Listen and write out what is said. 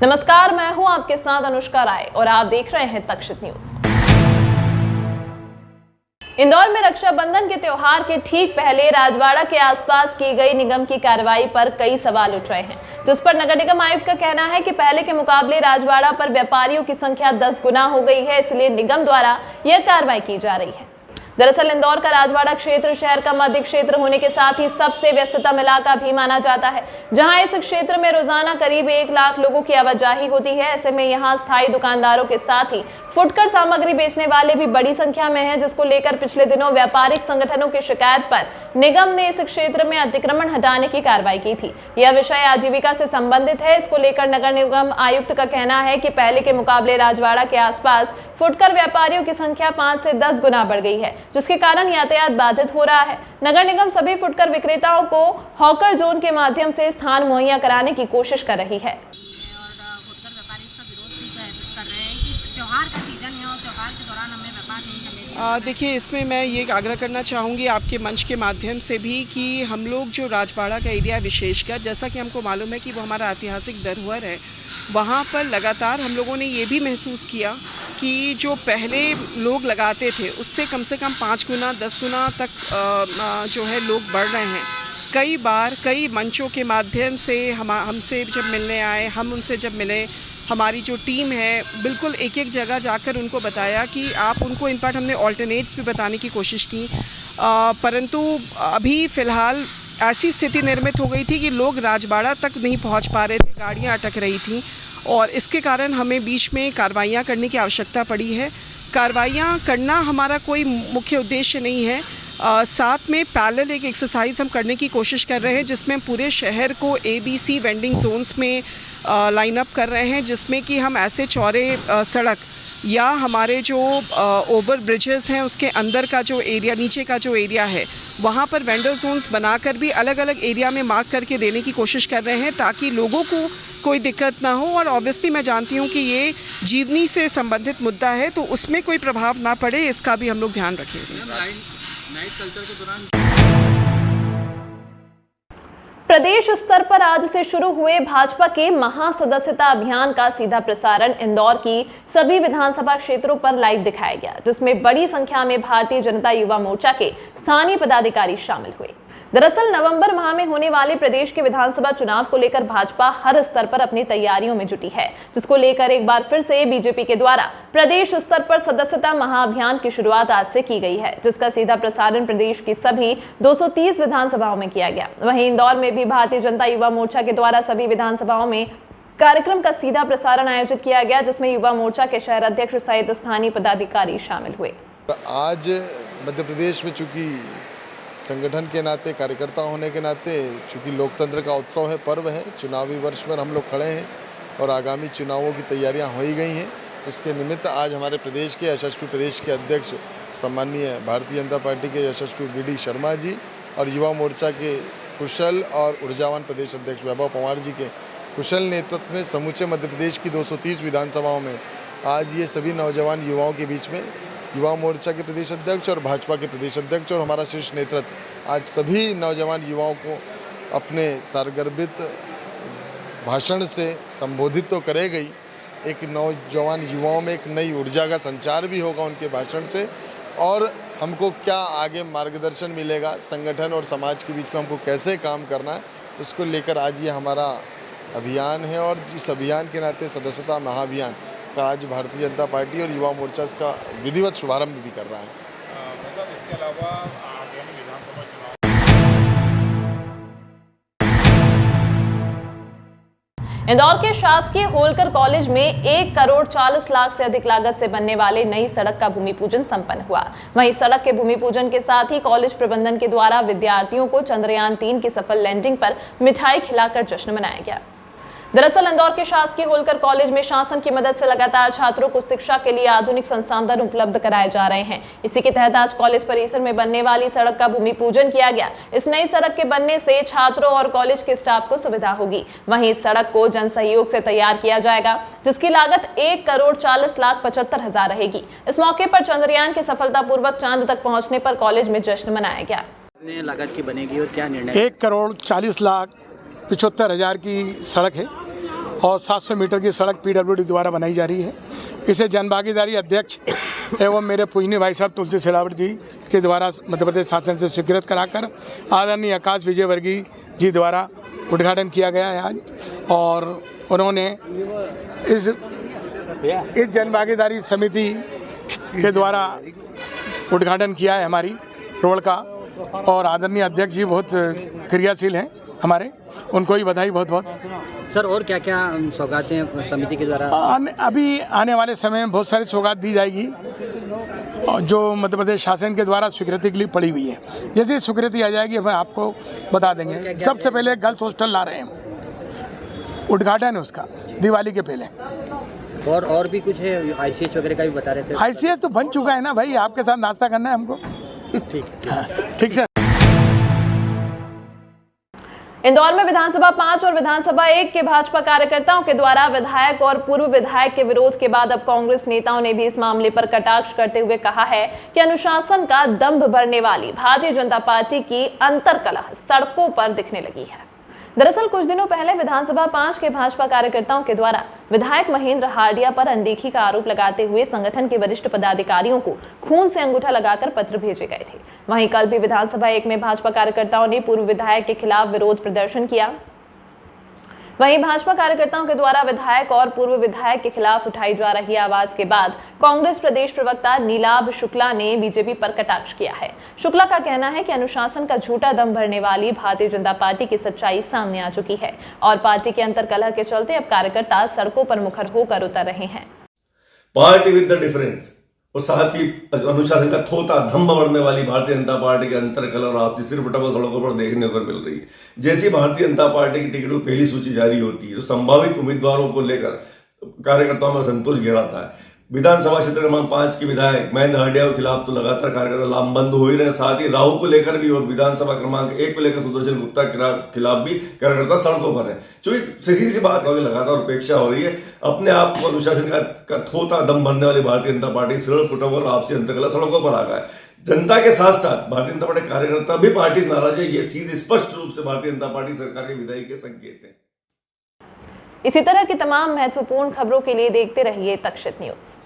नमस्कार, मैं हूं आपके साथ अनुष्का राय और आप देख रहे हैं तक्षित न्यूज। इंदौर में रक्षाबंधन के त्योहार के ठीक पहले राजवाड़ा के आसपास की गई निगम की कार्रवाई पर कई सवाल उठ रहे हैं, जिस पर नगर निगम आयुक्त का कहना है कि पहले के मुकाबले राजवाड़ा पर व्यापारियों की संख्या 10 गुना हो गई है, इसलिए निगम द्वारा यह कार्रवाई की जा रही है। दरअसल इंदौर का राजवाड़ा क्षेत्र शहर का मध्य क्षेत्र होने के साथ ही सबसे व्यस्ततम इलाका भी माना जाता है, जहां इस क्षेत्र में रोजाना करीब 1 लाख लोगों की आवाजाही होती है। ऐसे में यहां स्थायी दुकानदारों के साथ ही फुटकर सामग्री बेचने वाले भी बड़ी संख्या में हैं, जिसको लेकर पिछले दिनों व्यापारिक संगठनों की शिकायत पर निगम ने इस क्षेत्र में अतिक्रमण हटाने की कार्रवाई की थी। यह विषय आजीविका से संबंधित है। इसको लेकर नगर निगम आयुक्त का कहना है कि पहले के मुकाबले राजवाड़ा के आसपास फुटकर व्यापारियों की संख्या 5 से 10 गुना बढ़ गई है, जिसके कारण यातायात बाधित हो रहा है। नगर निगम सभी फुटकर विक्रेताओं को हॉकर जोन के माध्यम से स्थान मुहैया कराने की कोशिश कर रही है। देखिए, इसमें मैं ये आग्रह करना चाहूँगी आपके मंच के माध्यम से भी कि हम लोग जो राजवाड़ा का एरिया विशेषकर, जैसा कि हमको मालूम है कि वो हमारा ऐतिहासिक धरोहर है, वहाँ पर लगातार हम लोगों ने ये भी महसूस किया कि जो पहले लोग लगाते थे उससे कम से कम 5 गुना 10 गुना तक जो है लोग बढ़ रहे हैं। कई बार कई मंचों के माध्यम से हमसे जब मिलने आए, हम उनसे जब मिले, हमारी जो टीम है बिल्कुल एक एक जगह जाकर उनको बताया कि आप उनको इनफैक्ट हमने ऑल्टरनेट्स भी बताने की कोशिश की, परंतु अभी फ़िलहाल ऐसी स्थिति निर्मित हो गई थी कि लोग राजवाड़ा तक नहीं पहुंच पा रहे थे, गाड़ियां अटक रही थीं और इसके कारण हमें बीच में कार्रवाइयाँ करने की आवश्यकता पड़ी है। कार्रवाइयाँ करना हमारा कोई मुख्य उद्देश्य नहीं है, साथ में पैरेलल एक एक्सरसाइज हम करने की कोशिश कर रहे हैं, जिसमें पूरे शहर को ABC वेंडिंग जोन्स में लाइन अप कर रहे हैं, जिसमें कि हम ऐसे चौड़े सड़क या हमारे जो ओवर ब्रिजेस हैं उसके अंदर का जो एरिया, नीचे का जो एरिया है, वहाँ पर वेंडर जोन्स बनाकर भी अलग अलग एरिया में मार्क करके देने की कोशिश कर रहे हैं, ताकि लोगों को कोई दिक्कत ना हो। और ऑब्वियसली मैं जानती हूँ कि ये जीवनी से संबंधित मुद्दा है, तो उसमें कोई प्रभाव ना पड़े, इसका भी हम लोग ध्यान रखेंगे। नाइट कल्चर के दौरान प्रदेश स्तर पर आज से शुरू हुए भाजपा के महासदस्यता अभियान का सीधा प्रसारण इंदौर की सभी विधानसभा क्षेत्रों पर लाइव दिखाया गया, जिसमें बड़ी संख्या में भारतीय जनता युवा मोर्चा के स्थानीय पदाधिकारी शामिल हुए। दरअसल नवंबर माह में होने वाले प्रदेश के विधानसभा चुनाव को लेकर भाजपा हर स्तर पर अपनी तैयारियों में जुटी है, जिसको लेकर एक बार फिर से बीजेपी के द्वारा प्रदेश स्तर पर सदस्यता महाअभियान की शुरुआत आज से की गई है, जिसका सीधा प्रसारण प्रदेश की सभी 230 विधानसभाओं में किया गया। वहीं इंदौर में भी भारतीय जनता युवा मोर्चा के द्वारा सभी विधानसभाओं में कार्यक्रम का सीधा प्रसारण आयोजित किया गया, जिसमें युवा मोर्चा के शहर अध्यक्ष सहित स्थानीय पदाधिकारी शामिल हुए। आज मध्य प्रदेश में चूंकि संगठन के नाते, कार्यकर्ता होने के नाते, चूँकि लोकतंत्र का उत्सव है, पर्व है, चुनावी वर्ष में हम लोग खड़े हैं और आगामी चुनावों की तैयारियां हो ही गई हैं। उसके निमित्त आज हमारे प्रदेश के यशस्वी प्रदेश के अध्यक्ष सम्मानीय भारतीय जनता पार्टी के यशस्वी VD शर्मा जी और युवा मोर्चा के कुशल और ऊर्जावान प्रदेश अध्यक्ष वैभव पवार जी के कुशल नेतृत्व में समूचे मध्य प्रदेश की 230 विधानसभाओं में आज ये सभी नौजवान युवाओं के बीच में युवा मोर्चा के प्रदेश अध्यक्ष और भाजपा के प्रदेश अध्यक्ष और हमारा शीर्ष नेतृत्व आज सभी नौजवान युवाओं को अपने सारगर्भित भाषण से संबोधित तो करेगा ही, एक नौजवान युवाओं में एक नई ऊर्जा का संचार भी होगा उनके भाषण से, और हमको क्या आगे मार्गदर्शन मिलेगा संगठन और समाज के बीच में हमको कैसे काम करना है, उसको लेकर आज ये हमारा अभियान है। और इस अभियान के नाते सदस्यता महाअभियान का आज भारतीय जनता पार्टी और युवा मोर्चा इसका विधिवत शुभारंभ भी कर रहा है। इसके अलावा आगामी विधानसभा चुनाव इंदौर के शासकीय होलकर कॉलेज में 1 करोड़ 40 लाख से अधिक लागत से बनने वाले नई सड़क का भूमि पूजन संपन्न हुआ। वहीं सड़क के भूमि पूजन के साथ ही कॉलेज प्रबंधन के द्वारा विद्यार्थियों को चंद्रयान 3 की सफल लैंडिंग पर मिठाई खिलाकर जश्न मनाया गया। दरअसल इंदौर के शासकीय होलकर कॉलेज में शासन की मदद से लगातार छात्रों को शिक्षा के लिए आधुनिक संसाधन उपलब्ध कराए जा रहे हैं। इसी के तहत आज कॉलेज परिसर में बनने वाली सड़क का भूमि पूजन किया गया। इस नई सड़क के बनने से छात्रों और कॉलेज के स्टाफ को सुविधा होगी। वहीं इस सड़क को जन सहयोग से तैयार किया जाएगा, जिसकी लागत 1 करोड़ 40 लाख 75 हजार रहेगी। इस मौके पर चंद्रयान के सफलतापूर्वक चांद तक पहुंचने पर कॉलेज में जश्न मनाया गया। कितने लागत की बनेगी और क्या निर्णय? 1 करोड़ 40 लाख 75 हजार की सड़क है और 700 मीटर की सड़क PWD द्वारा बनाई जा रही है। इसे जनभागीदारी अध्यक्ष एवं मेरे पूजनीय भाई साहब तुलसी सिलावट जी के द्वारा मध्य प्रदेश शासन से स्वीकृत कराकर आदरणीय आकाश विजयवर्गीय जी द्वारा उद्घाटन किया गया है आज। और उन्होंने इस जनभागीदारी समिति के द्वारा उद्घाटन किया है हमारी रोड का। और आदरणीय अध्यक्ष जी बहुत क्रियाशील हैं हमारे, उनको ही बधाई बहुत बहुत। सर और क्या क्या सौगातें समिति के द्वारा अभी आने वाले समय में बहुत सारी सौगात दी जाएगी जो मध्य प्रदेश शासन के द्वारा स्वीकृति के लिए पड़ी हुई है। जैसे स्वीकृति आ जाएगी हम आपको बता देंगे। सबसे पहले गर्ल्स हॉस्टल ला रहे हैं, उद्घाटन है उसका दिवाली के पहले। और भी कुछ है, ICS वगैरह का भी बता रहे थे। ICS तो बन चुका है ना भाई, आपके साथ नाश्ता करना है हमको। ठीक सर। इंदौर में विधानसभा 5 और विधानसभा 1 के भाजपा कार्यकर्ताओं के द्वारा विधायक और पूर्व विधायक के विरोध के बाद अब कांग्रेस नेताओं ने भी इस मामले पर कटाक्ष करते हुए कहा है कि अनुशासन का दंभ भरने वाली भारतीय जनता पार्टी की अंतर्कलह सड़कों पर दिखने लगी है। दरअसल कुछ दिनों पहले विधानसभा 5 के भाजपा कार्यकर्ताओं के द्वारा विधायक महेंद्र हार्डिया पर अनदेखी का आरोप लगाते हुए संगठन के वरिष्ठ पदाधिकारियों को खून से अंगूठा लगाकर पत्र भेजे गए थे। वहीं कल भी विधानसभा 1 में भाजपा कार्यकर्ताओं ने पूर्व विधायक के खिलाफ विरोध प्रदर्शन किया। वहीं भाजपा कार्यकर्ताओं के द्वारा विधायक और पूर्व विधायक के खिलाफ उठाई जा रही आवाज के बाद कांग्रेस प्रदेश प्रवक्ता नीलाभ शुक्ला ने बीजेपी पर कटाक्ष किया है। शुक्ला का कहना है कि अनुशासन का झूठा दम भरने वाली भारतीय जनता पार्टी की सच्चाई सामने आ चुकी है और पार्टी के अंतर्कलह के चलते अब कार्यकर्ता सड़कों पर मुखर होकर उतर रहे हैं। पार्टी विद द डिफरेंस और साथ ही अनुशासन का थोता धम्म बढ़ने वाली भारतीय जनता पार्टी के अंतर्कलह और आपसी सिर्फ बटवा सड़कों पर देखने को मिल रही है। जैसी भारतीय जनता पार्टी की टिकटों की पहली सूची जारी होती है तो संभावित उम्मीदवारों को लेकर कार्यकर्ताओं में संतोष घेराता है। विधानसभा क्षेत्र क्रमांक 5 के विधायक महेंद्र हार्डिया के खिलाफ तो लगातार कार्यकर्ता लामबंद हो ही रहे, साथ ही राहु को लेकर भी और विधानसभा क्रमांक 1 को लेकर सुदर्शन गुप्ता के खिलाफ भी कार्यकर्ता सड़कों पर है। चूंकि सीधी सी बात होगी, लगातार उपेक्षा हो रही है। अपने आप को अनुशासन का थोता दम भरने वाली भारतीय जनता पार्टी सरल फुटा और आपसी अंतर्कलह सड़कों पर आ गया है। जनता के साथ साथ भारतीय जनता पार्टी कार्यकर्ता भी पार्टी नाराज है। ये सीधे स्पष्ट रूप से भारतीय जनता पार्टी सरकार के विदाई के संकेत है। इसी तरह की तमाम महत्वपूर्ण खबरों के लिए देखते रहिए तक्षित न्यूज।